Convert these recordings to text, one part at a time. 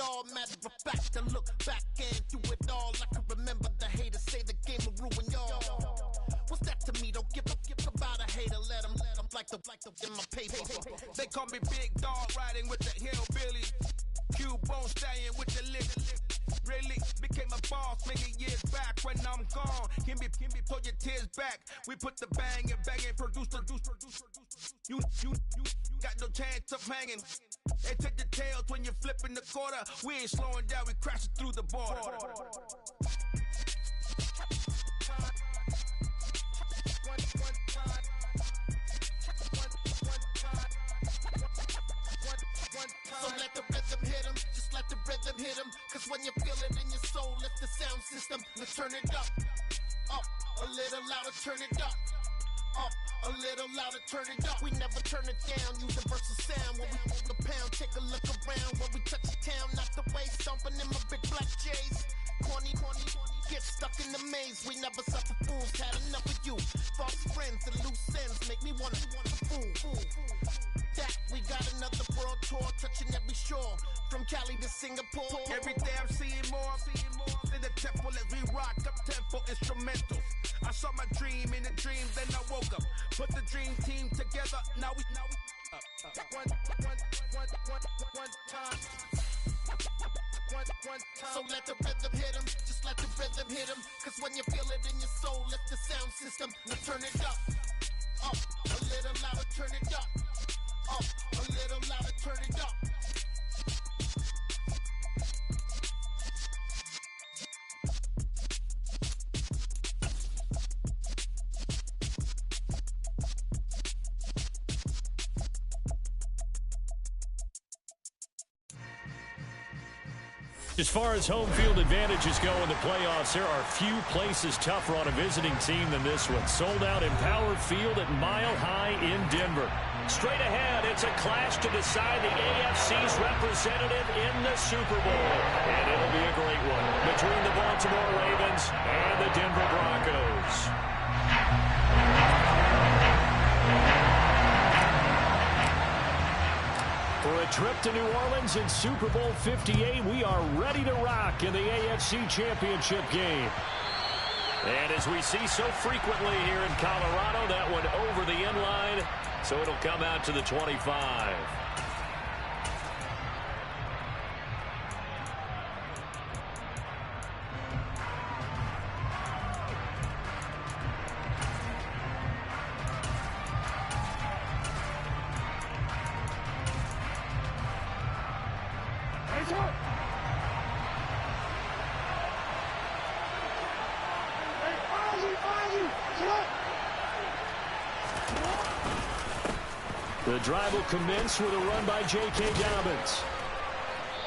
all. Matter of fact, to look back and through it all, I can remember the haters say the game will ruin y'all. What's that to me? Don't give about a hater. Let them like the in my paper. They call me Big Dog, riding with the hillbilly. Cowboys staying with the lick. Really became a boss many years back. When I'm gone, can be pull your tears back. We put the bang and produce. You got no chance of hanging. They take the tails when you're flipping the quarter. We ain't slowing down, we crashing through the border. So let the rhythm hit him, just let the rhythm hit him. Cause when you feel it in your soul, lift the sound system. Let's turn it up, a little louder, turn it up, a little louder, turn it up. We never turn it down, universal sound. When we move the pound, take a look around. When we touch the town, not the way, stomping in my big black J's. Corny, get stuck in the maze. We never suffer fools, had enough of you. False friends and loose ends make me wanna fool. That we got another world tour, touching every shore, from Cali to Singapore. Every day I'm seeing more in the temple as we rock up tempo instrumentals. I saw my dream in a dream, then I woke up. Put the dream team together, now we one time. So let the rhythm hit him, just let the rhythm hit him. Cause when you feel it in your soul, lift the sound system. Now turn it up, a little louder, turn it up, a little louder, turn it up. As far as home field advantages go in the playoffs, there are few places tougher on a visiting team than this one. Sold out Empower Field at Mile High in Denver. Straight ahead, it's a clash to decide the AFC's representative in the Super Bowl. And it'll be a great one between the Baltimore Ravens and the Denver Broncos. For a trip to New Orleans in Super Bowl 58, we are ready to rock in the AFC Championship game. And as we see so frequently here in Colorado, that one over the end line, so it'll come out to the 25. The drive will commence with a run by J.K. Dobbins.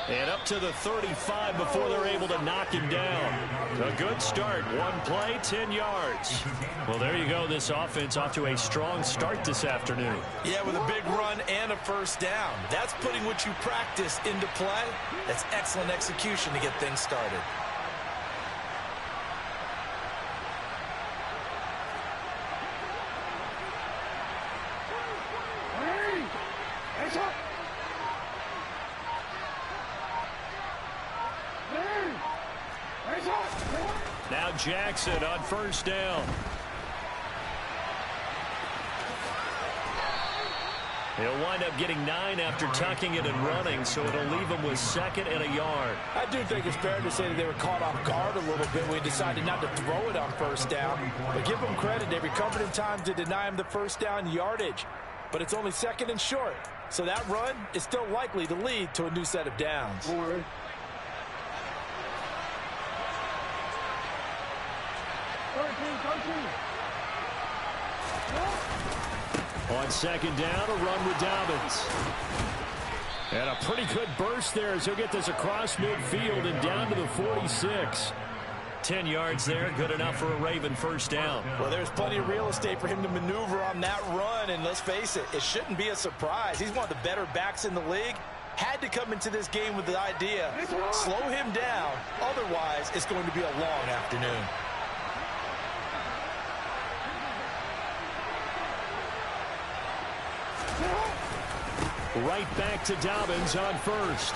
And up to the 35 before they're able to knock him down. A good start. One play, 10 yards. Well, there you go. This offense off to a strong start this afternoon. Yeah, with a big run and a first down. That's putting what you practice into play. That's excellent execution to get things started. Now Jackson on first down. He'll wind up getting 9 after tucking it and running, so it'll leave him with 2nd and a yard. I do think it's fair to say that they were caught off guard a little bit when he decided not to throw it on first down. But give them credit. They recovered in time to deny him the first down yardage. But it's only 2nd and short. So that run is still likely to lead to a new set of downs. On 2nd down, a run with Dobbins. And a pretty good burst there as he'll get this across midfield and down to the 46. 10 yards there, good enough for a Raven first down. Well, there's plenty of real estate for him to maneuver on that run, and let's face it, it shouldn't be a surprise. He's one of the better backs in the league. Had to come into this game with the idea, slow him down, otherwise it's going to be a long afternoon. Right back to Dobbins on first.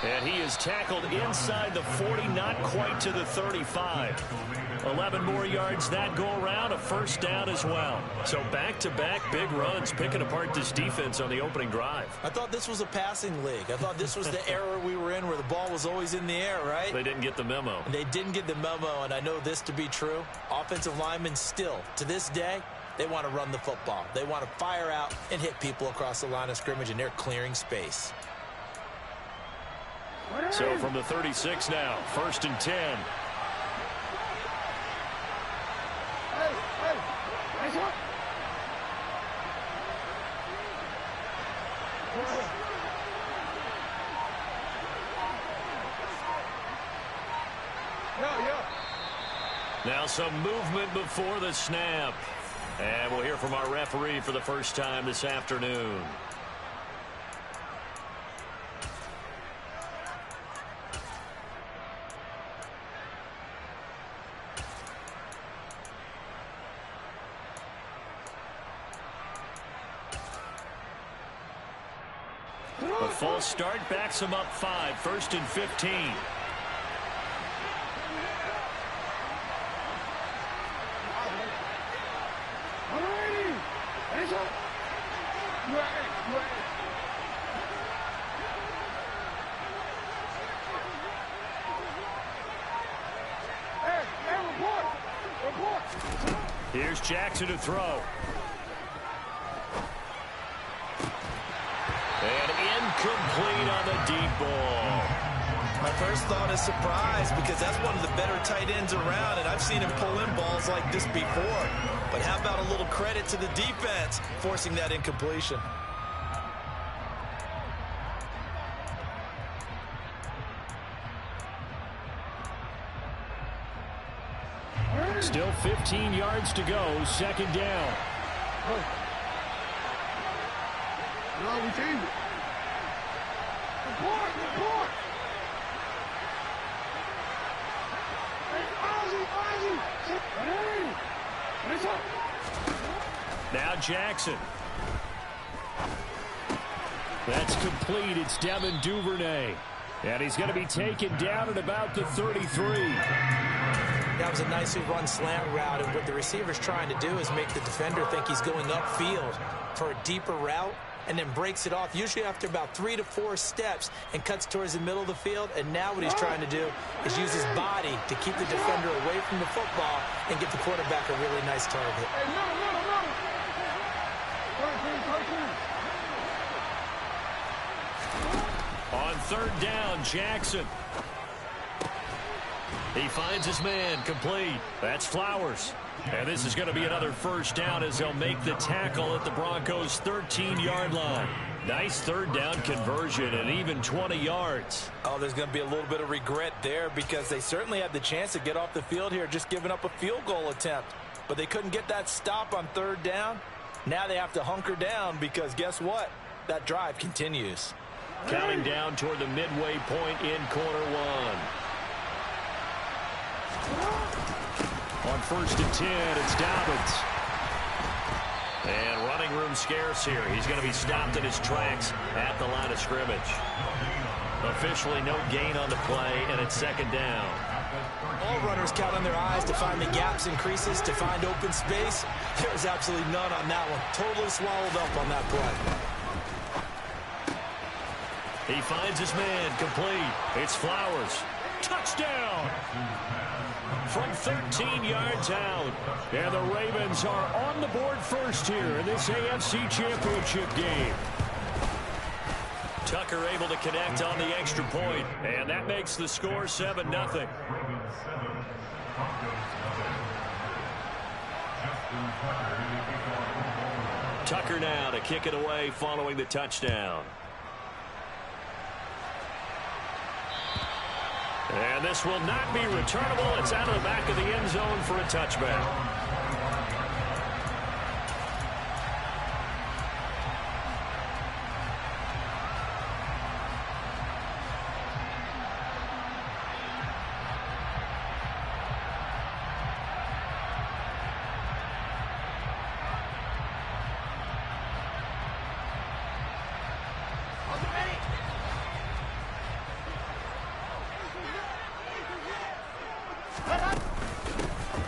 And he is tackled inside the 40, not quite to the 35. 11 more yards that go around, a first down as well. So back-to-back big runs, picking apart this defense on the opening drive. I thought this was a passing league. I thought this was the era we were in where the ball was always in the air, right? They didn't get the memo. They didn't get the memo, and I know this to be true. Offensive linemen still, to this day, they want to run the football. They want to fire out and hit people across the line of scrimmage, and they're clearing space. So from the 36 now, 1st and 10. Now some movement before the snap. And we'll hear from our referee for the first time this afternoon. A false start backs him up 5, 1st and 15. Here's Jackson to throw. And incomplete on the deep ball. My first thought is surprise, because that's one of the better tight ends around, and I've seen him pull in balls like this before. But how about a little credit to the defense forcing that incompletion? Still 15 yards to go, 2nd down. No, we changed it. Report. Now Jackson. That's complete. It's Devin Duvernay. And he's going to be taken down at about the 33. That was a nicely run slant route, and what the receiver's trying to do is make the defender think he's going upfield for a deeper route, and then breaks it off, usually after about 3 to 4 steps, and cuts towards the middle of the field. And now what he's trying to do is use his body to keep the defender away from the football and get the quarterback a really nice target. On 3rd down, Jackson. He finds his man, complete. That's Flowers. And this is going to be another first down as they'll make the tackle at the Broncos' 13-yard line. Nice 3rd down conversion and even 20 yards. Oh, there's going to be a little bit of regret there, because they certainly had the chance to get off the field here, just giving up a field goal attempt. But they couldn't get that stop on 3rd down. Now they have to hunker down, because guess what? That drive continues. Counting down toward the midway point in quarter 1. On 1st and 10, it's Dobbins. And running room scarce here. He's going to be stopped in his tracks at the line of scrimmage. Officially no gain on the play, and it's 2nd down. All runners count on their eyes to find the gaps and creases, to find open space. There's absolutely none on that one. Totally swallowed up on that play. He finds his man, complete. It's Flowers. Touchdown! From 13 yards out. And the Ravens are on the board first here in this AFC Championship game. Tucker able to connect on the extra point, and that makes the score 7-0. Tucker now to kick it away following the touchdown. And this will not be returnable. It's out of the back of the end zone for a touchback.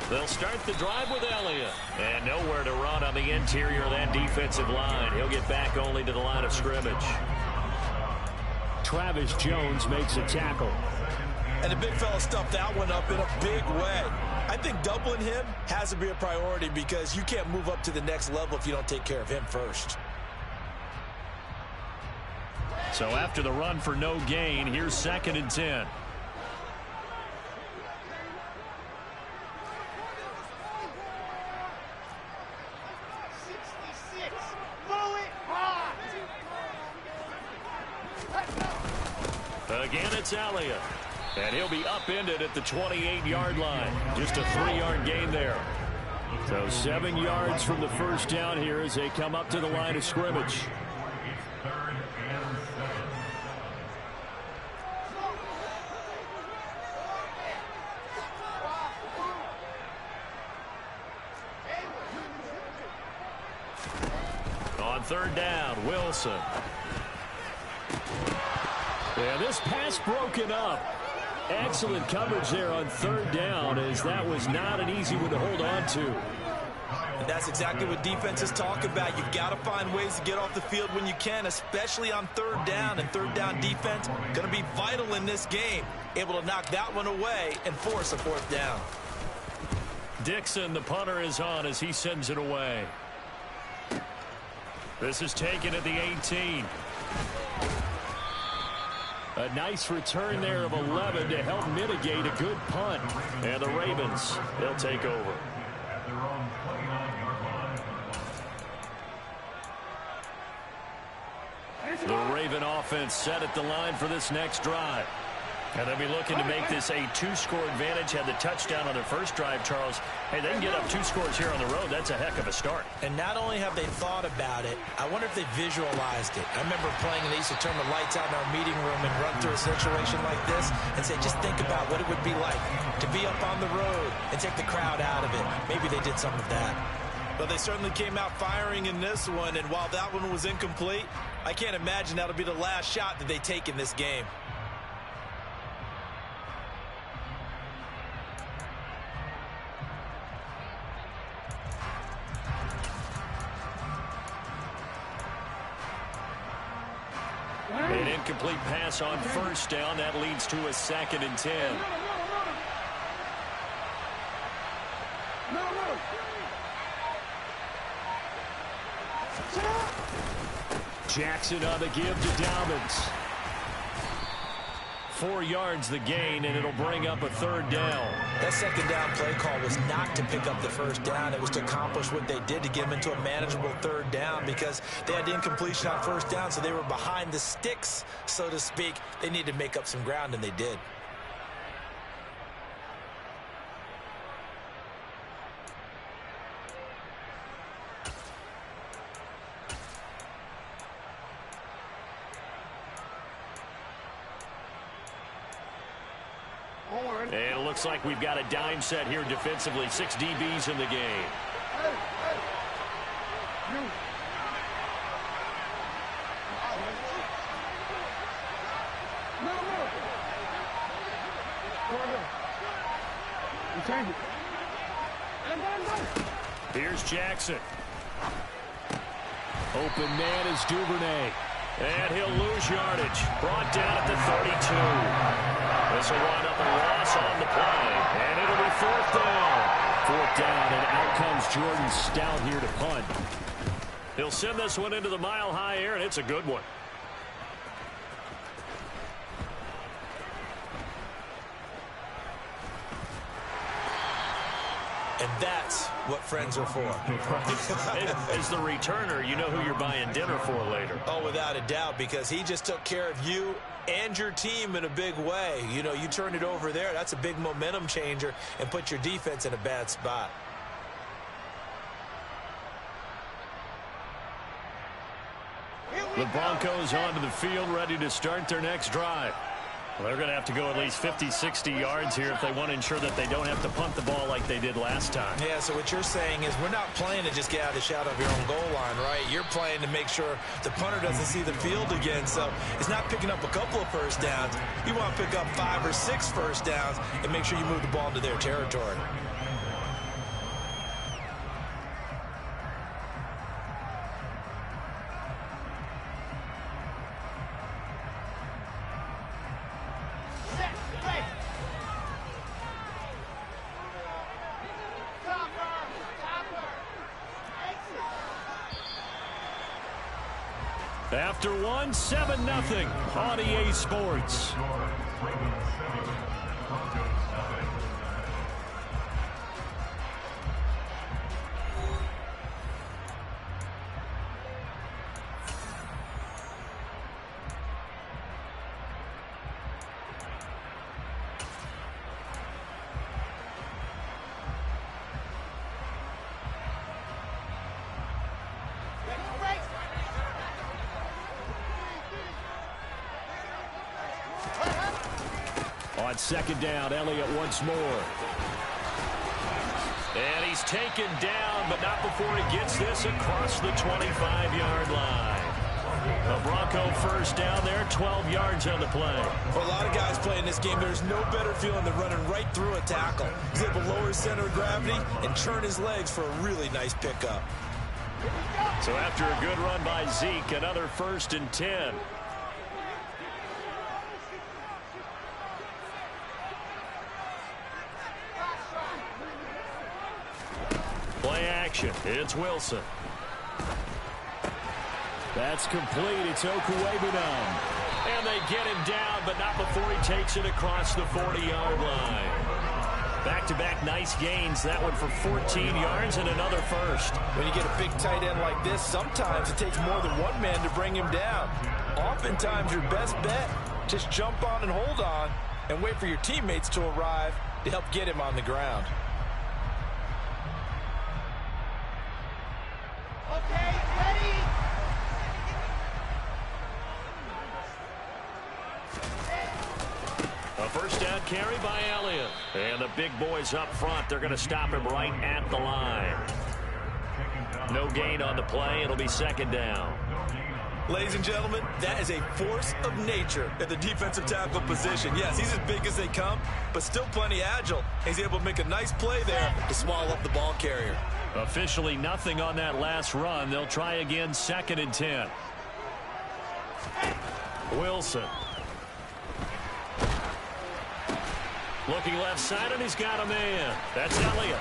They'll start the drive with Elliott. And nowhere to run on the interior of that defensive line. He'll get back only to the line of scrimmage. Travis Jones makes a tackle. And the big fella stuffed that one up in a big way. I think doubling him has to be a priority because you can't move up to the next level if you don't take care of him first. So after the run for no gain, here's 2nd and 10. Again, it's Elliott. And he'll be upended at the 28-yard line. Just a 3-yard gain there. So 7 yards from the first down here as they come up to the line of scrimmage. On 3rd down, Wilson. Yeah, this pass broken up. Excellent coverage there on 3rd down, as that was not an easy one to hold on to. And that's exactly what defenses talk about. You've got to find ways to get off the field when you can, especially on 3rd down. And 3rd down defense going to be vital in this game. Able to knock that one away and force a 4th down. Dixon, the punter, is on as he sends it away. This is taken at the 18. A nice return there of 11 to help mitigate a good punt. And the Ravens, they'll take over. The Raven offense set at the line for this next drive. And they'll be looking to make this a 2-score advantage. Had the touchdown on their first drive, Charles. Hey, they can get up 2 scores here on the road. That's a heck of a start. And not only have they thought about it, I wonder if they visualized it. I remember playing, and they used to turn the lights out in our meeting room and run through a situation like this and say, just think about what it would be like to be up on the road and take the crowd out of it. Maybe they did some of that. But they certainly came out firing in this one, and while that one was incomplete, I can't imagine that'll be the last shot that they take in this game. An incomplete pass on 1st down. That leads to a 2nd and 10. Jackson on the give to Dobbins. 4 yards the gain, and it'll bring up a 3rd down. That 2nd down play call was not to pick up the 1st down. It was to accomplish what they did to get them into a manageable 3rd down because they had the incompletion on 1st down, so they were behind the sticks, so to speak. They needed to make up some ground, and they did. And it looks like we've got a dime set here defensively. 6 DBs in the game. Here's Jackson. Open man is Duvernay. And he'll lose yardage. Brought down at the 32. This will wind up a loss on the play. And it'll be 4th down. 4th down, and out comes Jordan Stout here to punt. He'll send this one into the mile-high air, and it's a good one. And that's what friends are for. As the returner, you know who you're buying dinner for later. Oh, without a doubt, because he just took care of you and your team in a big way. You know, you turn it over there, that's a big momentum changer and put your defense in a bad spot. The Broncos onto the field, ready to start their next drive. Well, they're going to have to go at least 50, 60 yards here if they want to ensure that they don't have to punt the ball like they did last time. Yeah, so what you're saying is we're not playing to just get out of the shadow of your own goal line, right? You're playing to make sure the punter doesn't see the field again. So it's not picking up a couple of 1st downs. You want to pick up 5 or 6 1st downs and make sure you move the ball into their territory. After one, 7-0 on EA Sports. On second down, Elliott once more. And he's taken down, but not before he gets this across the 25-yard line. A Bronco first down there, 12 yards on the play. For a lot of guys playing this game, there's no better feeling than running right through a tackle. He's able to lower his center of gravity and turn his legs for a really nice pickup. So after a good run by Zeke, another 1st and 10. Play action. It's Wilson. That's complete. It's Okuwebunam. And they get him down, but not before he takes it across the 40-yard line. Back-to-back nice gains. That one for 14 yards and another first. When you get a big tight end like this, sometimes it takes more than one man to bring him down. Oftentimes, your best bet, just jump on and hold on and wait for your teammates to arrive to help get him on the ground. Okay, ready? A first down carry by Elliott. And the big boys up front, they're going to stop him right at the line. No gain on the play. It'll be second down. Ladies and gentlemen, that is a force of nature at the defensive tackle position. Yes, he's as big as they come, but still plenty agile. He's able to make a nice play there to swallow up the ball carrier. Officially nothing on that last run. They'll try again, 2nd and 10. Wilson. Looking left side, and he's got a man. That's Elliott.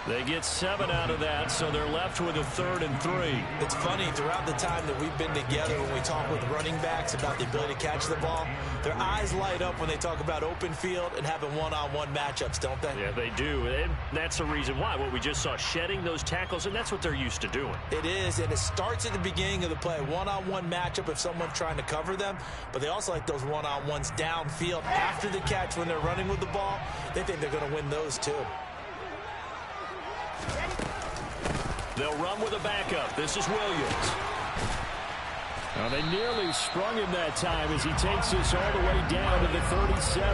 They get 7 out of that, so they're left with a 3rd and 3. It's funny, throughout the time that we've been together, when we talk with running backs about the ability to catch the ball, their eyes light up when they talk about open field and having one-on-one matchups, don't they? Yeah, they do, and that's the reason why. What we just saw, shedding those tackles, and that's what they're used to doing. It is, and it starts at the beginning of the play. One-on-one matchup if someone's trying to cover them, but they also like those one-on-ones downfield after the catch when they're running with the ball. They think they're going to win those too. They'll run with a backup. This is Williams. Now they nearly sprung him that time as he takes this all the way down to the 37.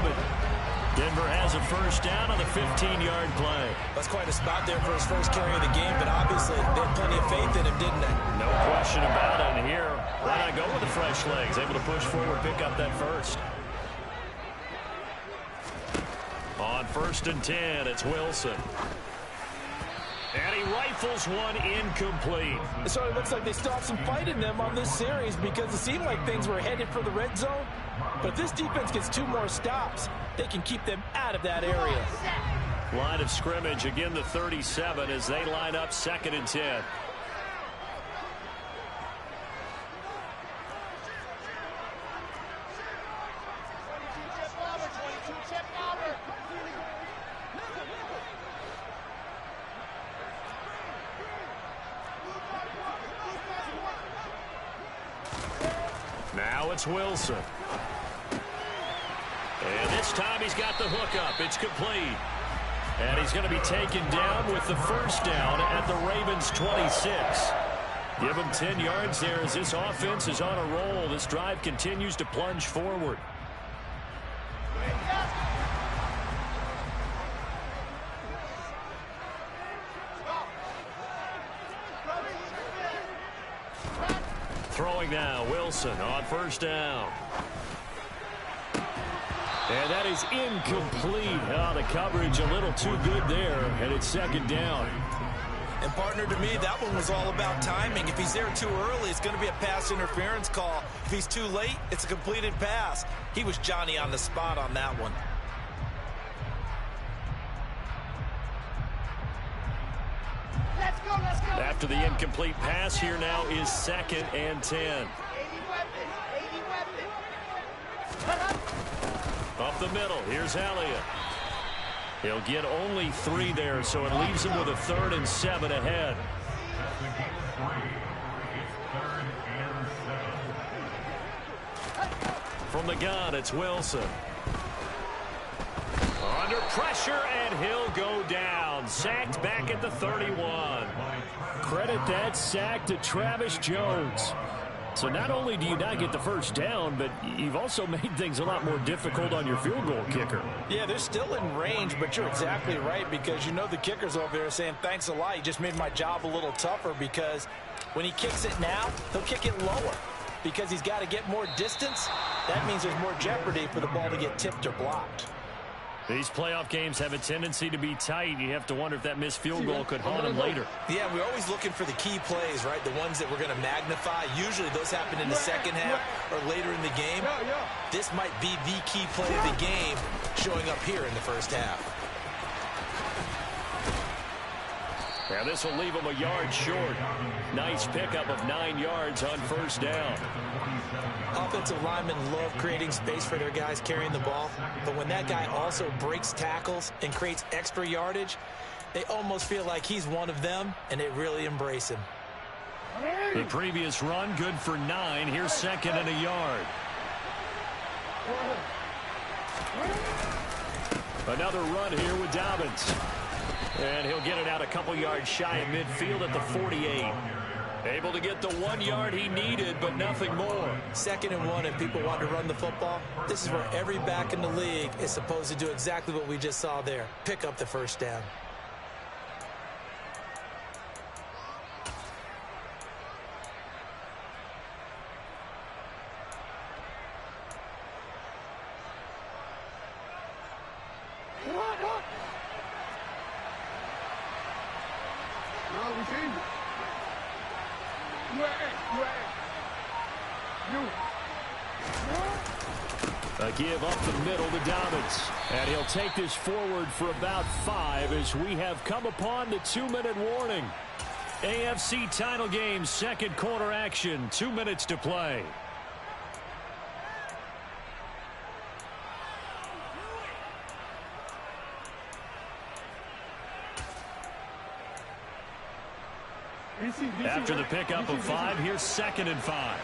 Denver has a first down on the 15-yard play. That's quite a spot there for his first carry of the game, but obviously they had plenty of faith in him, didn't they? No question about it. And here, why not go with the fresh legs? Able to push forward, pick up that first. On 1st and 10, it's Wilson. And he rifles one incomplete. So it looks like they still have some fight in them on this series because it seemed like things were headed for the red zone. But if this defense gets 2 more stops, they can keep them out of that area. Line of scrimmage, again the 37 as they line up 2nd and 10. Now it's Wilson. And this time he's got the hookup. It's complete. And he's going to be taken down with the first down at the Ravens' 26. Give him 10 yards there as this offense is on a roll. This drive continues to plunge forward. Throwing now, Wilson on first down. And that is incomplete. Oh, the coverage a little too good there, and it's 2nd down. And partner, to me, that one was all about timing. If he's there too early, it's going to be a pass interference call. If he's too late, it's a completed pass. He was Johnny on the spot on that one. After the incomplete pass, here now is 2nd and 10. Up the middle, here's Elliott. He'll get only 3 there, so it leaves him with a 3rd and 7 ahead. From the gun, it's Wilson. Under pressure, and he'll go down. Sacked back at the 31. Credit that sack to Travis Jones. So not only do you not get the first down, but you've also made things a lot more difficult on your field goal kicker. Yeah, they're still in range, but you're exactly right, because you know the kicker's over there saying, thanks a lot. You just made my job a little tougher, because when he kicks it now, he'll kick it lower. Because he's got to get more distance, that means there's more jeopardy for the ball to get tipped or blocked. These playoff games have a tendency to be tight. You have to wonder if that missed field goal could haunt him later. Yeah, we're always looking for the key plays, right? The ones that we're going to magnify. Usually those happen in the second half or later in the game. This might be the key play of the game showing up here in the first half. Yeah, this will leave him a yard short. Nice pickup of 9 yards on first down. Offensive linemen love creating space for their guys carrying the ball, but when that guy also breaks tackles and creates extra yardage, they almost feel like he's one of them, and they really embrace him. The previous run, good for 9. Here's 2nd and a yard. Another run here with Dobbins. And he'll get it out a couple yards shy of midfield at the 48. Able to get the 1 yard he needed, but nothing more. 2nd and 1, and people want to run the football. This is where every back in the league is supposed to do exactly what we just saw there. Pick up the first down. A give up the middle to Dobbins. And he'll take this forward for about 5 as we have come upon the 2-minute warning. AFC title game, second quarter action, 2 minutes to play. After the pickup of 5, here's 2nd and 5.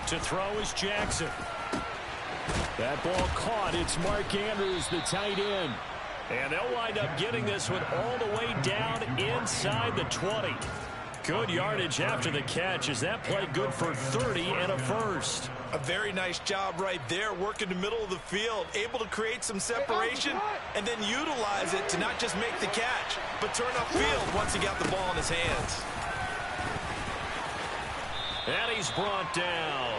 To throw is Jackson. That ball caught. It's Mark Andrews, the tight end. And they'll wind up getting this one all the way down inside the 20. Good yardage after the catch. Is that play good for 30 and a first? A very nice job right there, working the middle of the field, able to create some separation and then utilize it to not just make the catch, but turn upfield once he got the ball in his hands. And he's brought down.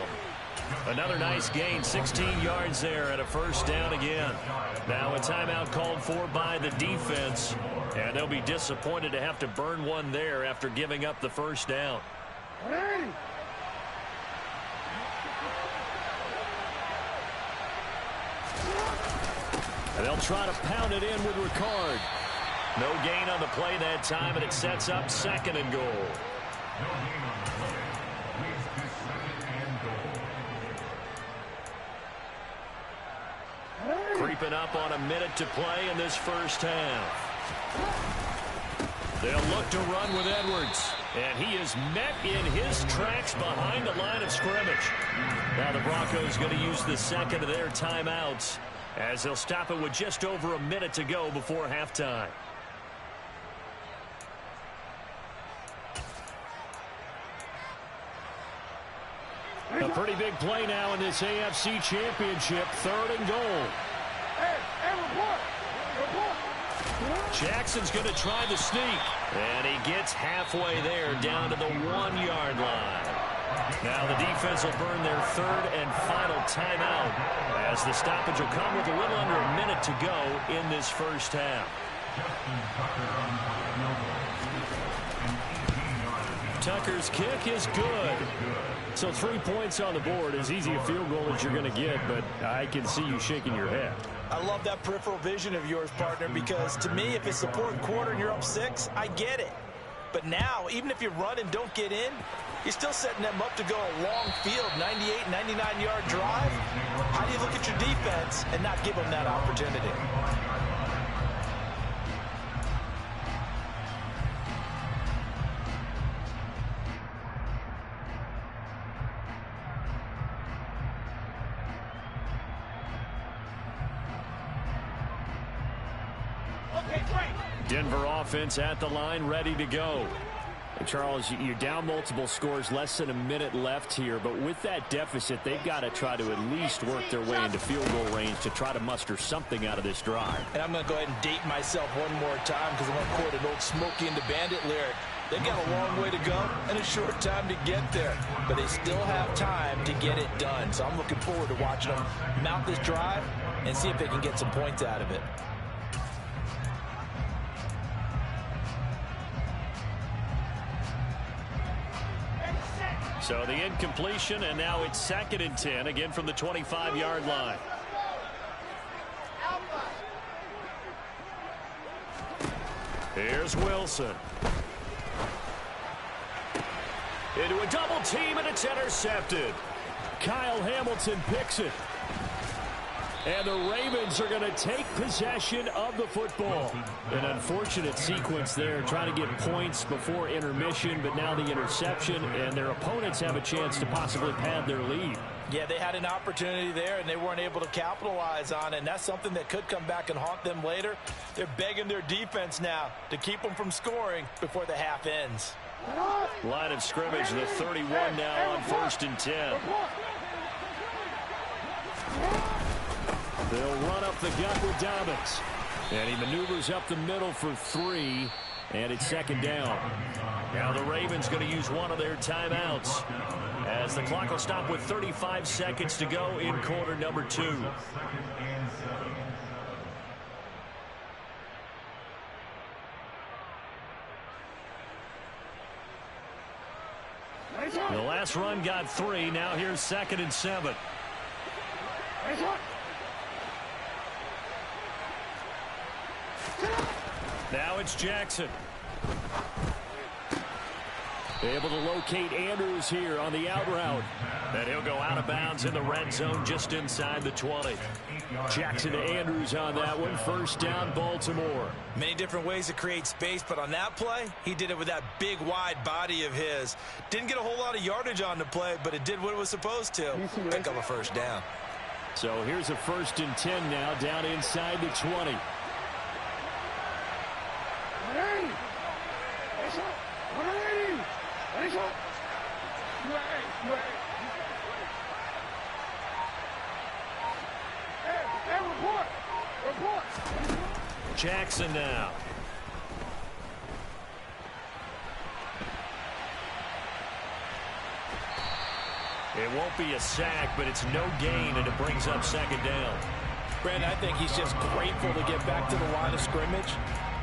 Another nice gain, 16 yards there and a first down again. Now a timeout called for by the defense, and they'll be disappointed to have to burn one there after giving up the first down. And they'll try to pound it in with Ricard. No gain on the play that time, and it sets up 2nd and goal. Creeping up on a minute to play in this first half. They'll look to run with Edwards. And he is met in his tracks behind the line of scrimmage. Now the Broncos going to use the second of their timeouts as they'll stop it with just over a minute to go before halftime. A pretty big play now in this AFC Championship, 3rd and goal. Jackson's going to try the sneak. And he gets halfway there down to the 1 yard line. Now the defense will burn their 3rd and final timeout as the stoppage will come with a little under a minute to go in this first half. Tucker's kick is good. So 3 points on the board, as easy a field goal as you're going to get, but I can see you shaking your head. I love that peripheral vision of yours, partner, because to me, if it's the fourth quarter and you're up 6, I get it. But now, even if you run and don't get in, you're still setting them up to go a long field, 98, 99-yard drive. How do you look at your defense and not give them that opportunity? Denver offense at the line, ready to go. And Charles, you're down multiple scores, less than a minute left here, but with that deficit, they've got to try to at least work their way into field goal range to try to muster something out of this drive. And I'm going to go ahead and date myself one more time because I want to quote an old Smokey and the Bandit lyric. They've got a long way to go and a short time to get there, but they still have time to get it done. So I'm looking forward to watching them mount this drive and see if they can get some points out of it. So the incompletion, and now it's 2nd and 10, again from the 25-yard line. Here's Wilson. Into a double team, and it's intercepted. Kyle Hamilton picks it. And the Ravens are going to take possession of the football. An unfortunate sequence there, trying to get points before intermission, but now the interception, and their opponents have a chance to possibly pad their lead. Yeah, they had an opportunity there, and they weren't able to capitalize on it, and that's something that could come back and haunt them later. They're begging their defense now to keep them from scoring before the half ends. Line of scrimmage, the 31 now on 1st and 10. They'll run up the gut with Dobbins. And he maneuvers up the middle for 3. And it's 2nd down. Now the Ravens going to use one of their timeouts, as the clock will stop with 35 seconds to go in quarter number 2. The last run got 3. Now here's 2nd and 7. Now it's Jackson. Able to locate Andrews here on the out route. And he'll go out of bounds in the red zone just inside the 20. Jackson to Andrews on that one. 1st down, Baltimore. Many different ways to create space, but on that play, he did it with that big, wide body of his. Didn't get a whole lot of yardage on the play, but it did what it was supposed to. Pick up a 1st down. So here's a 1st and 10 now, down inside the 20. Jackson now. It won't be a sack, but it's no gain, and it brings up 2nd down. Brandon, I think he's just grateful to get back to the line of scrimmage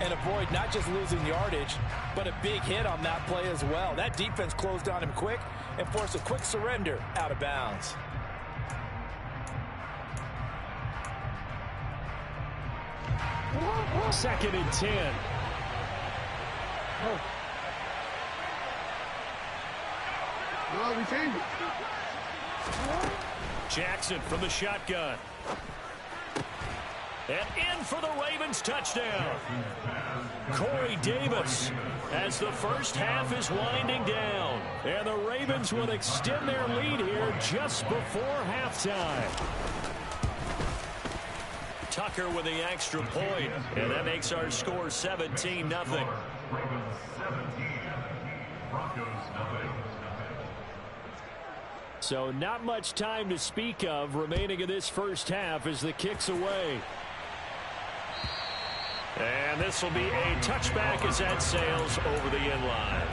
and avoid not just losing yardage, but a big hit on that play as well. That defense closed on him quick and forced a quick surrender out of bounds. Second and 10. Jackson from the shotgun. And in for the Ravens touchdown. Corey Davis, as the first half is winding down. And the Ravens will extend their lead here just before halftime. Tucker with the extra point, and that makes our score 17-0. So not much time to speak of remaining in this first half as the kick's away. And this will be a touchback as that sails over the end line.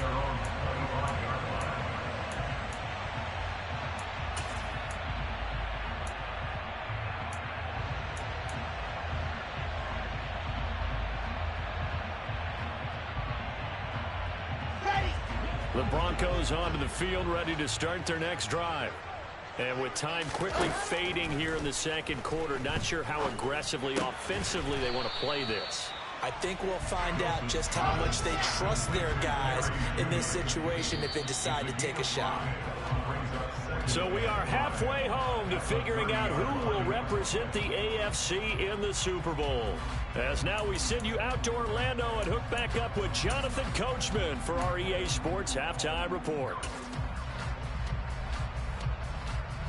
The Broncos onto the field, ready to start their next drive. And with time quickly fading here in the second quarter, not sure how aggressively, offensively they want to play this. I think we'll find out just how much they trust their guys in this situation if they decide to take a shot. So we are halfway home to figuring out who will represent the AFC in the Super Bowl. As now we send you out to Orlando and hook back up with Jonathan Coachman for our EA Sports Halftime Report.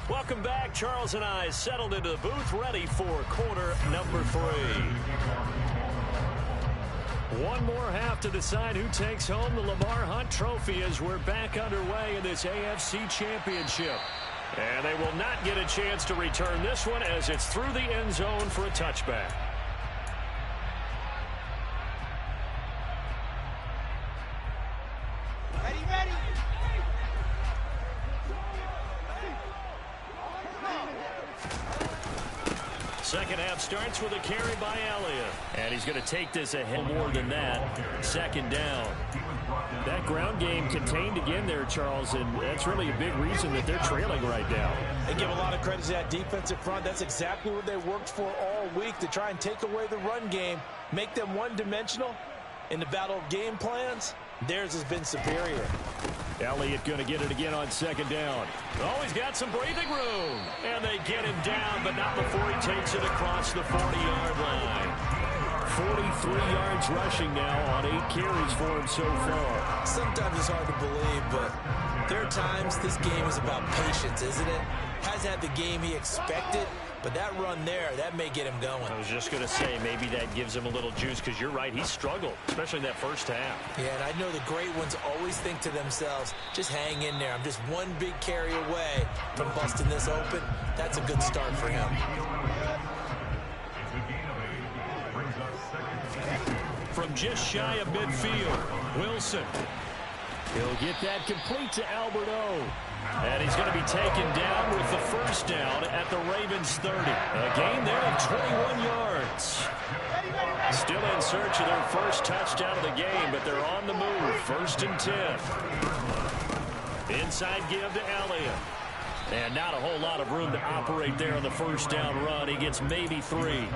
Welcome back. Charles and I settled into the booth, ready for quarter number 3. One more half to decide who takes home the Lamar Hunt Trophy as we're back underway in this AFC Championship. And they will not get a chance to return this one as it's through the end zone for a touchback. Second half starts with a carry by Elliott. And he's going to take this ahead more than that. Second down. That ground game contained again there, Charles, and that's really a big reason that they're trailing right now. They give a lot of credit to that defensive front. That's exactly what they worked for all week, to try and take away the run game, make them one-dimensional. In the battle of game plans, theirs has been superior. Elliott going to get it again on second down. Oh, he's got some breathing room. And they get him down, but not before he takes it across the 40-yard line. 43 yards rushing now on 8 carries for him so far. Sometimes it's hard to believe, but there are times this game is about patience, isn't it? Has had the game he expected, but that run there, that may get him going. I was just going to say, maybe that gives him a little juice, because you're right, he struggled, especially in that first half. Yeah, and I know the great ones always think to themselves, just hang in there. I'm just one big carry away from busting this open. That's a good start for him. From just shy of midfield, Wilson. He'll get that complete to Albert O. And he's going to be taken down with the first down at the Ravens 30. A gain there of 21 yards. Still in search of their first touchdown of the game, but they're on the move. 1st and 10. Inside give to Elliott. And not a whole lot of room to operate there on the first down run. He gets maybe 3.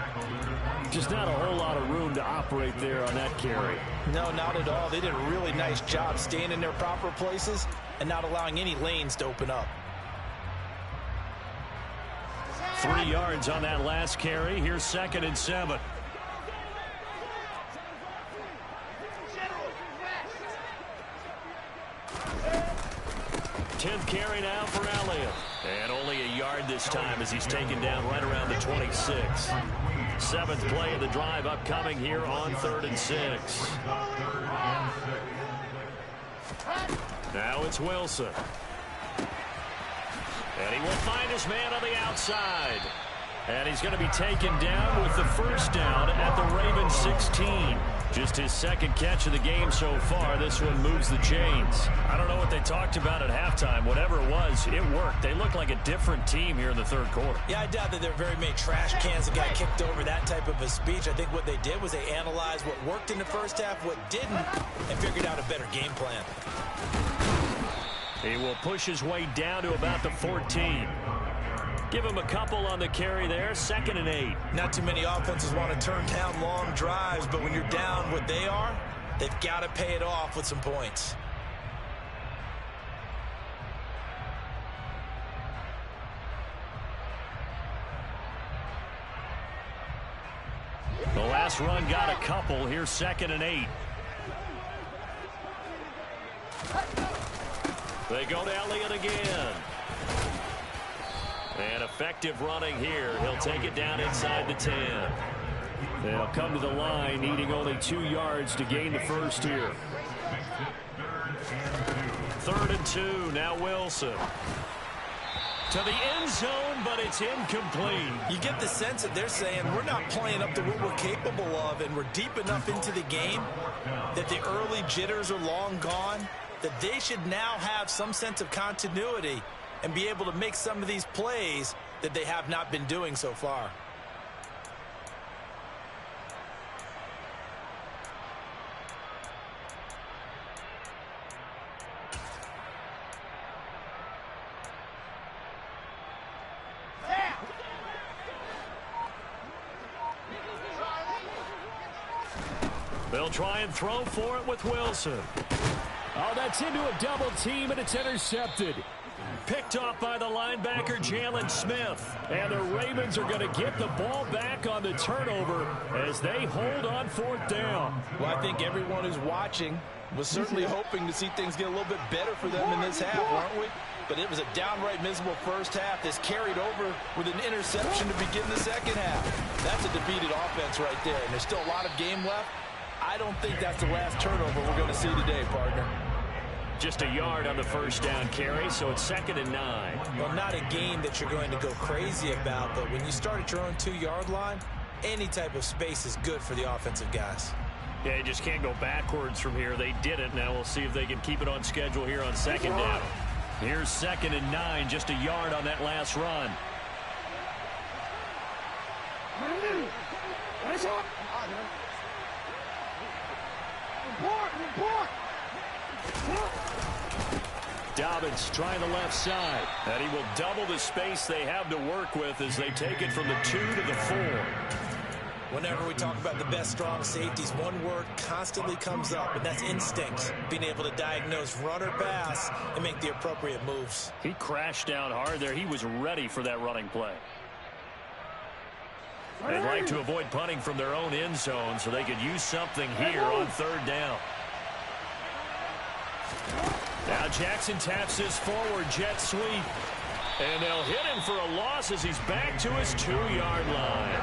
Just not a whole lot of room to operate there on that carry. No, not at all. They did a really nice job staying in their proper places and not allowing any lanes to open up. 3 yards on that last carry. Here's 2nd and 7. Tenth carry now for Elliott. And only a yard this time as he's taken down right around the 26. 7th play of the drive upcoming here on 3rd and 6. Now it's Wilson. And he will find his man on the outside. And he's going to be taken down with the first down at the Ravens 16. Just his 2nd catch of the game so far. This one moves the chains. I don't know what they talked about at halftime. Whatever it was, it worked. They look like a different team here in the 3rd quarter. Yeah, I doubt that there are very many trash cans that got kicked over, that type of a speech. I think what they did was they analyzed what worked in the first half, what didn't, and figured out a better game plan. He will push his way down to about the 14. Give him a couple on the carry there. 2nd and 8. Not too many offenses want to turn down long drives, but when you're down what they are, they've got to pay it off with some points. The last run got a couple. Here's 2nd and 8. They go to Elliott again. And effective running here. He'll take it down inside the 10. They'll come to the line, needing only 2 yards to gain the first here. 3rd and 2. Now Wilson. To the end zone, but it's incomplete. You get the sense that they're saying we're not playing up to what we're capable of, and we're deep enough into the game that the early jitters are long gone, that they should now have some sense of continuity and be able to make some of these plays that they have not been doing so far. They'll try and throw for it with Wilson. Oh, that's into a double team, and it's intercepted. Picked off by the linebacker, Jalen Smith. And the Ravens are going to get the ball back on the turnover as they hold on 4th down. Well, I think everyone who's watching was certainly hoping to see things get a little bit better for them in this half, weren't we? But it was a downright miserable first half. This carried over with an interception to begin the second half. That's a defeated offense right there, and there's still a lot of game left. I don't think that's the last turnover we're going to see today, partner. Just a yard on the first down carry, so it's 2nd and 9. Well, not a game that you're going to go crazy about, but when you start at your own 2-yard line, any type of space is good for the offensive guys. Yeah, you just can't go backwards from here. They did it. Now we'll see if they can keep it on schedule here on 2nd down. Here's 2nd and 9, just a yard on that last run. Dobbins trying the left side. And he will double the space they have to work with as they take it from the 2 to the 4. Whenever we talk about the best strong safeties, one word constantly comes up, and that's instinct. Being able to diagnose run or pass and make the appropriate moves. He crashed down hard there. He was ready for that running play. They'd like to avoid punting from their own end zone so they could use something here on 3rd down. Now Jackson taps his forward jet sweep. And they'll hit him for a loss as he's back to his 2-yard line.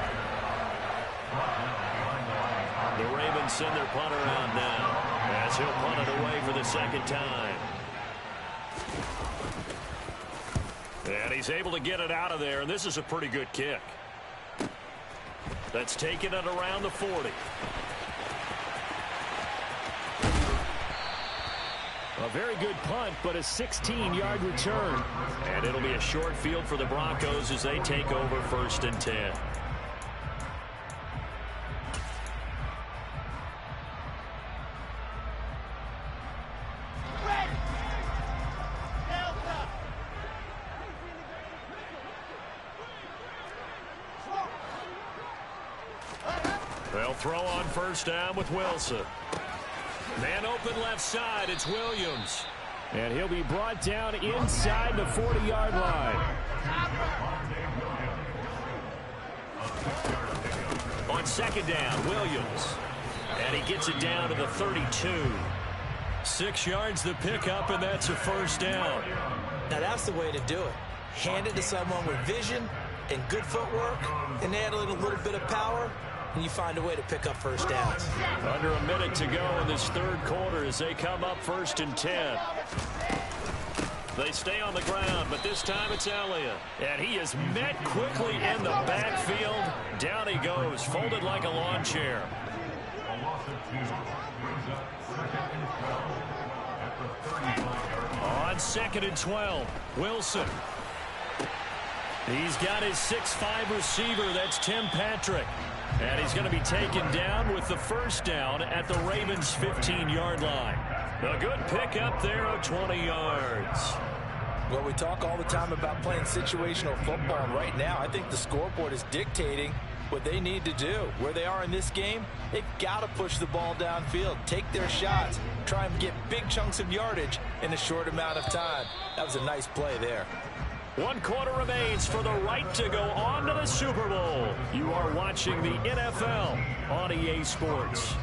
The Ravens send their punter out now as he'll punt it away for the 2nd time. And he's able to get it out of there, and this is a pretty good kick. That's taken it around the 40. A very good punt, but a 16-yard return. And it'll be a short field for the Broncos as they take over 1st and 10. They'll throw on 1st down with Wilson. Man open left side, it's Williams. And he'll be brought down inside the 40-yard line. On 2nd down, Williams. And he gets it down to the 32. 6 yards the pickup, and that's a 1st down. Now that's the way to do it. Hand it to someone with vision and good footwork, and add a little bit of power, and you find a way to pick up 1st downs. Under a minute to go in this 3rd quarter as they come up 1st and 10. They stay on the ground, but this time it's Elliott. And he is met quickly in the backfield. Down he goes, folded like a lawn chair. On 2nd and 12, Wilson. He's got his 6'5" receiver, that's Tim Patrick. And he's going to be taken down with the 1st down at the Ravens' 15-yard line. A good pickup there of 20 yards. Well, we talk all the time about playing situational football, and right now I think the scoreboard is dictating what they need to do. Where they are in this game, they've got to push the ball downfield, take their shots, try and get big chunks of yardage in a short amount of time. That was a nice play there. 1 quarter remains for the right to go on to the Super Bowl. You are watching the NFL on EA Sports.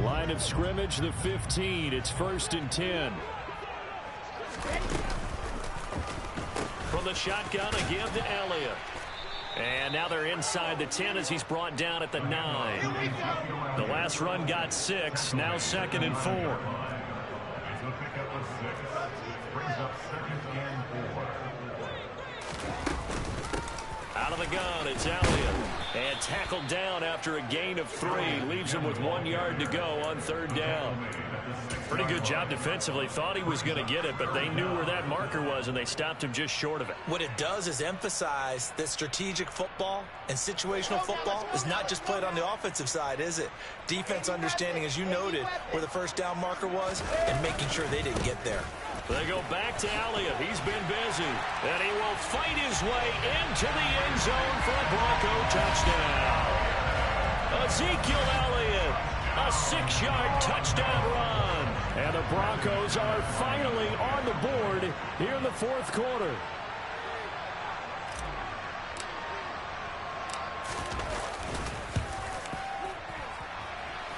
Line of scrimmage, the 15. It's 1st and 10. From the shotgun, a give to Elliott. And now they're inside the 10 as he's brought down at the 9. The last run got 6. Now 2nd and 4. Out of the gun, it's Elliott. And tackled down after a gain of 3. Leaves him with 1 yard to go on 3rd down. Pretty good job defensively. Thought he was going to get it, but they knew where that marker was, and they stopped him just short of it. What it does is emphasize that strategic football and situational football is not just played on the offensive side, is it? Defense understanding, as you noted, where the 1st down marker was and making sure they didn't get there. They go back to Elliott. He's been busy. And he will fight his way into the end zone for a Bronco touchdown. Ezekiel Elliott, a 6-yard touchdown run. And the Broncos are finally on the board here in the 4th quarter.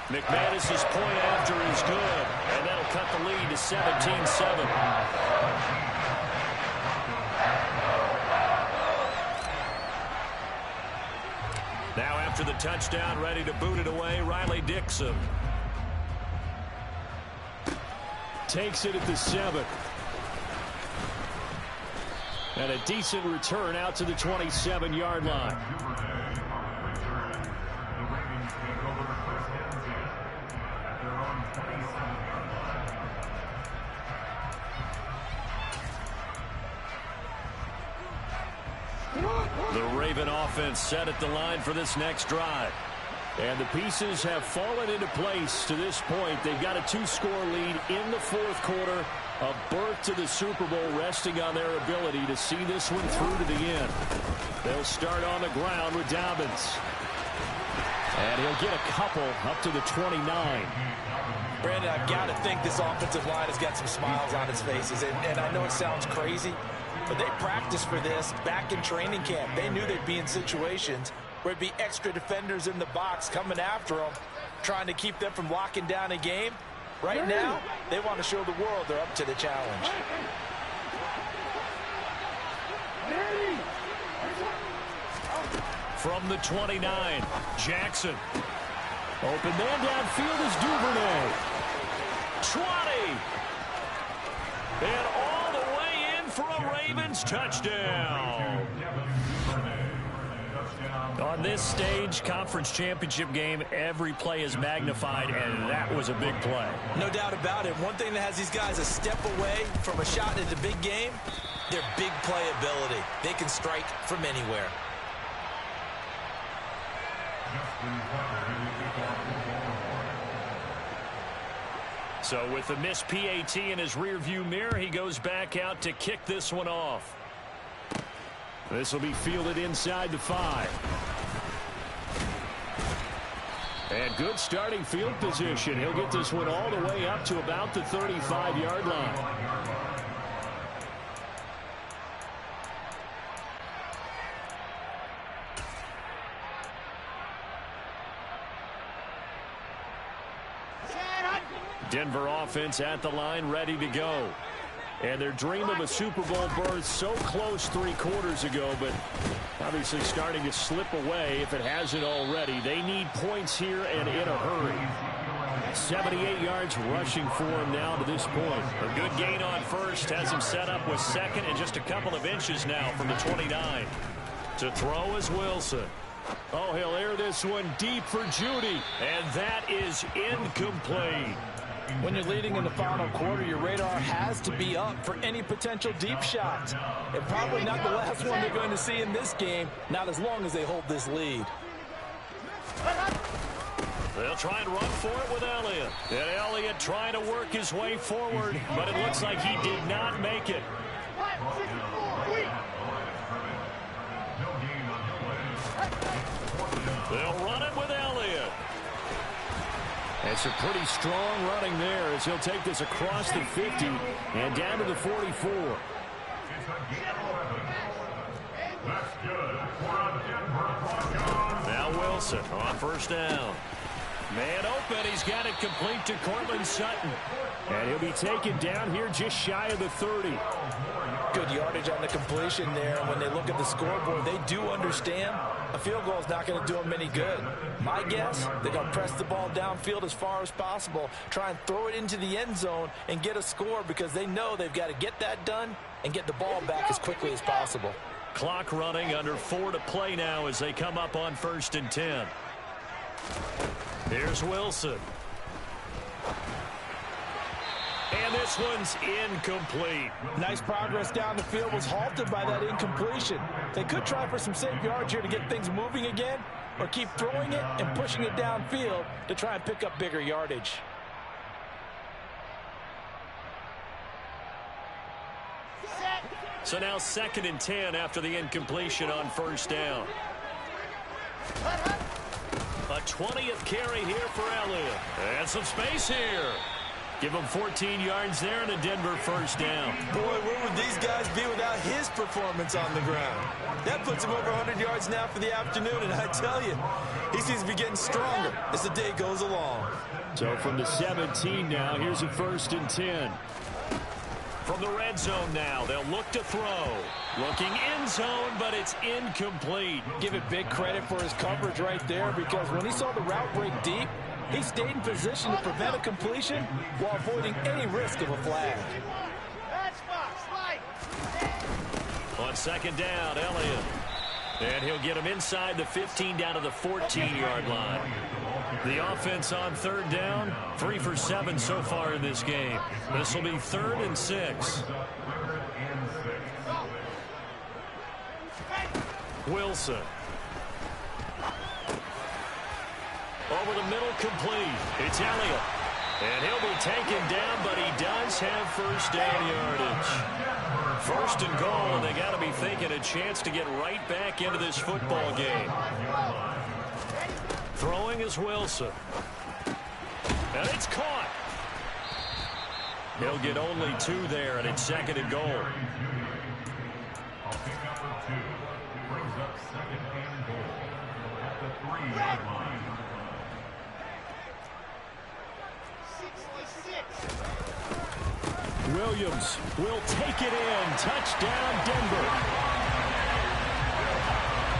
McManus's point after is good, and that'll cut the lead to 17-7. Now after the touchdown, ready to boot it away, Riley Dixon. Takes it at the 7. And a decent return out to the 27-yard line. The Raven offense set at the line for this next drive. And the pieces have fallen into place to this point. They've got a 2-score lead in the 4th quarter. A berth to the Super Bowl resting on their ability to see this one through to the end. They'll start on the ground with Dobbins. And he'll get a couple up to the 29. Brandon, I've got to think this offensive line has got some smiles on its faces. And I know it sounds crazy, but they practiced for this back in training camp. They knew they'd be in situations where there'd be extra defenders in the box coming after them, trying to keep them from locking down a game. Right now, they want to show the world they're up to the challenge. From the 29, Jackson. Open man downfield is Duvernay. 20. And all the way in for a Ravens touchdown. On this stage, conference championship game, every play is magnified, and that was a big play. No doubt about it. One thing that has these guys a step away from a shot at the big game, their big play ability. They can strike from anywhere. So with the missed PAT in his rearview mirror, he goes back out to kick this one off. This will be fielded inside the 5. And good starting field position. He'll get this one all the way up to about the 35-yard line. Denver offense at the line, ready to go. And their dream of a Super Bowl berth so close 3 quarters ago, but obviously starting to slip away if it hasn't already. They need points here and in a hurry. 78 yards rushing for him now to this point. A good gain on first has him set up with second and just a couple of inches now from the 29. To throw is Wilson. Oh, he'll air this one deep for Judy. And that is incomplete. When you're leading in the final quarter, your radar has to be up for any potential deep shots. And probably not the last one they're going to see in this game, not as long as they hold this lead. They'll try and run for it with Elliott. And Elliott trying to work his way forward, but it looks like he did not make it. They'll run it with Elliott. It's a pretty strong running there as he'll take this across the 50 and down to the 44. Now Wilson on first down. Man open, he's got it complete to Cortland Sutton. And he'll be taken down here just shy of the 30. Good yardage on the completion there. When they look at the scoreboard, they do understand a field goal is not going to do them any good. My guess, they're going to press the ball downfield as far as possible, try and throw it into the end zone and get a score because they know they've got to get that done and get the ball back as quickly as possible. Clock running, under 4 to play now as they come up on 1st and 10. Here's Wilson. And this one's incomplete. Nice progress down the field, was halted by that incompletion. They could try for some safe yards here to get things moving again, or keep throwing it and pushing it downfield to try and pick up bigger yardage. So now 2nd and 10 after the incompletion on 1st down. A 20th carry here for Elliott. And some space here. Give him 14 yards there and a Denver 1st down. Boy, where would these guys be without his performance on the ground? That puts him over 100 yards now for the afternoon, and I tell you, he seems to be getting stronger as the day goes along. So from the 17 now, here's a 1st and 10. From the red zone now, they'll look to throw. Looking end zone, but it's incomplete. Give it big credit for his coverage right there, because when he saw the route break deep, he stayed in position to prevent a completion while avoiding any risk of a flag. On 2nd down, Elliott. And he'll get him inside the 15 down to the 14-yard line. The offense on 3rd down, 3 for 7 so far in this game. This will be 3rd and 6. Wilson. Over the middle, complete. It's Elliott. And he'll be taken down, but he does have 1st down yardage. 1st and goal, and they got to be thinking a chance to get right back into this football game. Throwing is Wilson. And it's caught. He'll get only 2 there, and it's 2nd and goal. Williams will take it in. Touchdown, Denver.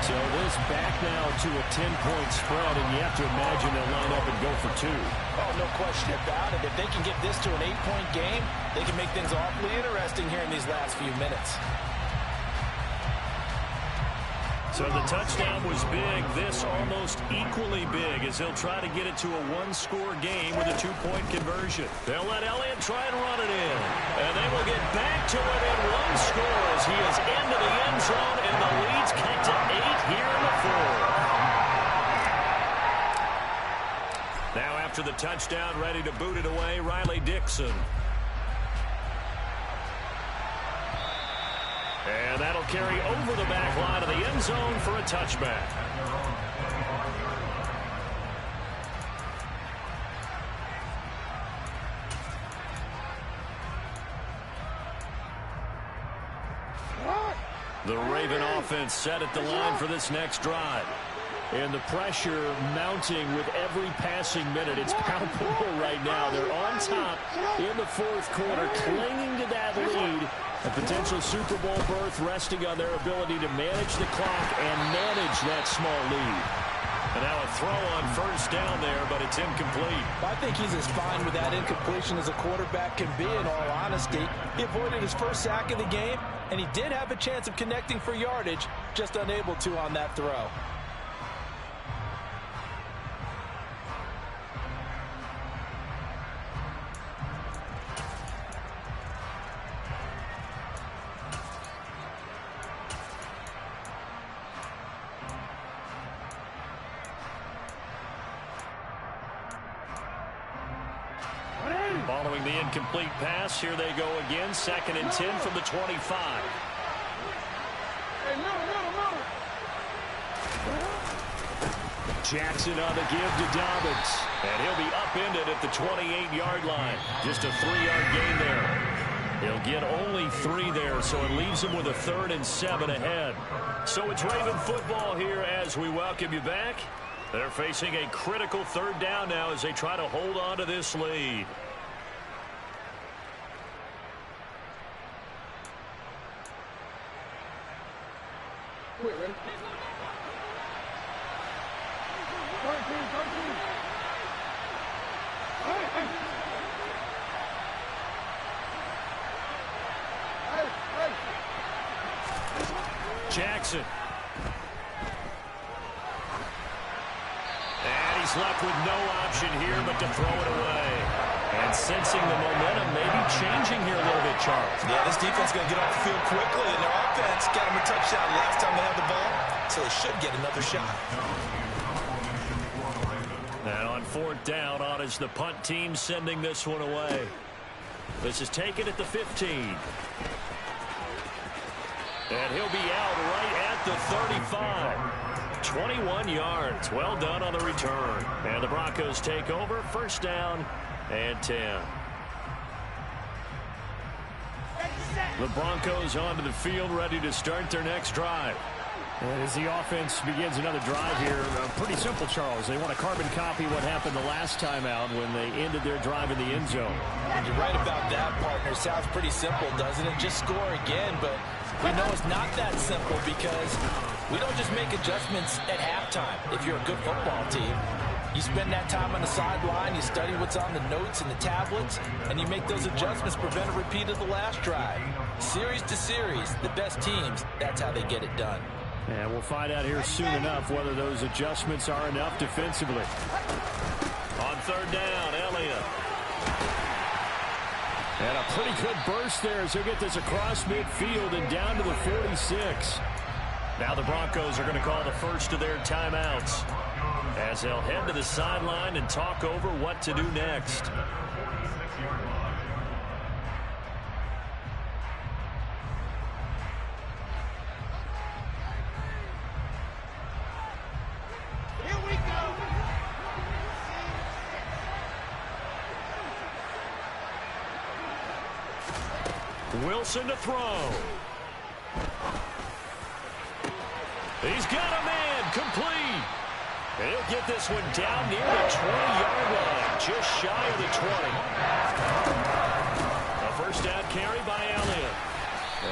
So this back now to a 10-point spread, and you have to imagine they'll line up and go for 2. Oh, no question about it. If they can get this to an 8-point game, they can make things awfully interesting here in these last few minutes. So the touchdown was big. This almost equally big as they'll try to get it to a 1-score game with a 2-point conversion. They'll let Elliott try and run it in. And they will get back to it in 1 score as he is into the end zone, and the lead's cut to 8 here in the 4th. Now after the touchdown, ready to boot it away, Riley Dixon. And that'll carry over the back line of the end zone for a touchback. The Raven offense set at the line for this next drive. And the pressure mounting with every passing minute. It's palpable right now. They're on top in the 4th quarter, clinging to that lead. A potential Super Bowl berth resting on their ability to manage the clock and manage that small lead. And now a throw on 1st down there, but it's incomplete. I think he's as fine with that incompletion as a quarterback can be, in all honesty. He avoided his first sack of the game, and he did have a chance of connecting for yardage, just unable to on that throw. Following the incomplete pass, here they go again. 2nd and 10 from the 25. Jackson on the give to Dobbins. And he'll be upended at the 28-yard line. Just a 3-yard gain there. He'll get only 3 there, so it leaves him with a 3rd and 7 ahead. So it's Raven football here as we welcome you back. They're facing a critical 3rd down now as they try to hold on to this lead. Wait, ready? 13. Wilson. And he's left with no option here but to throw it away. And sensing the momentum maybe changing here a little bit, Charles. Yeah, this defense is going to get off the field quickly, and their offense got them a touchdown last time they had the ball, so they should get another shot. And on fourth down, on is the punt team sending this one away. This is taken at the 15. And he'll be out right at the 35. 21 yards. Well done on the return. And the Broncos take over. First down and 10. The Broncos onto the field, ready to start their next drive. And as the offense begins another drive here, pretty simple, Charles. They want to carbon copy what happened the last time out when they ended their drive in the end zone. And you're right about that, partner. Sounds pretty simple, doesn't it? Just score again, but we know it's not that simple because we don't just make adjustments at halftime if you're a good football team. You spend that time on the sideline, you study what's on the notes and the tablets, and you make those adjustments, prevent a repeat of the last drive. Series to series, the best teams, that's how they get it done. And we'll find out here soon enough whether those adjustments are enough defensively. On third down, Elliott. And a pretty good burst there as he'll get this across midfield and down to the 46. Now the Broncos are going to call the first of their timeouts as they'll head to the sideline and talk over what to do next. Here we go. Wilson to throw. He's got a man complete. He'll get this one down near the 20-yard line, just shy of the 20. A first down carry by Elliott.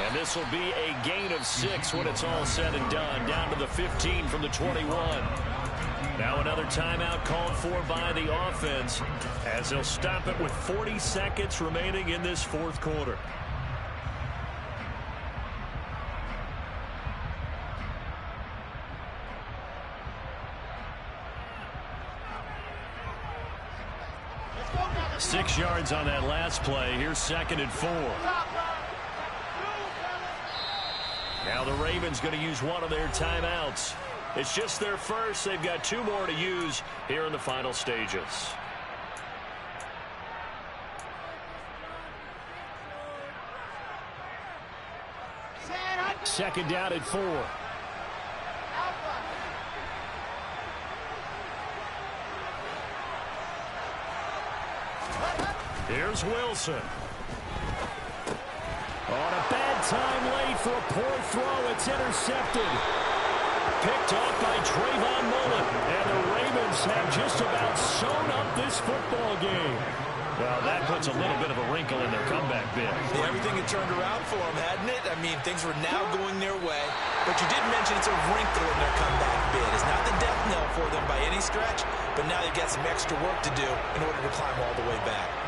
And this will be a gain of 6 when it's all said and done, down to the 15 from the 21. Now another timeout called for by the offense as they'll stop it with 40 seconds remaining in this fourth quarter. Six yards on that last play. Here's second and 4. Now the Ravens going to use one of their timeouts. It's just their first. They've got 2 more to use here in the final stages. Second down at 4. Here's Wilson. On a bad time late for a poor throw. It's intercepted. Picked off by Trayvon Mullen. And the Ravens have just about sewn up this football game. Well, that puts a little bit of a wrinkle in their comeback bid. Well, everything had turned around for them, hadn't it? I mean, things were now going their way. But you did mention it's a wrinkle in their comeback bid. It's not the death knell for them by any stretch, but now they've got some extra work to do in order to climb all the way back.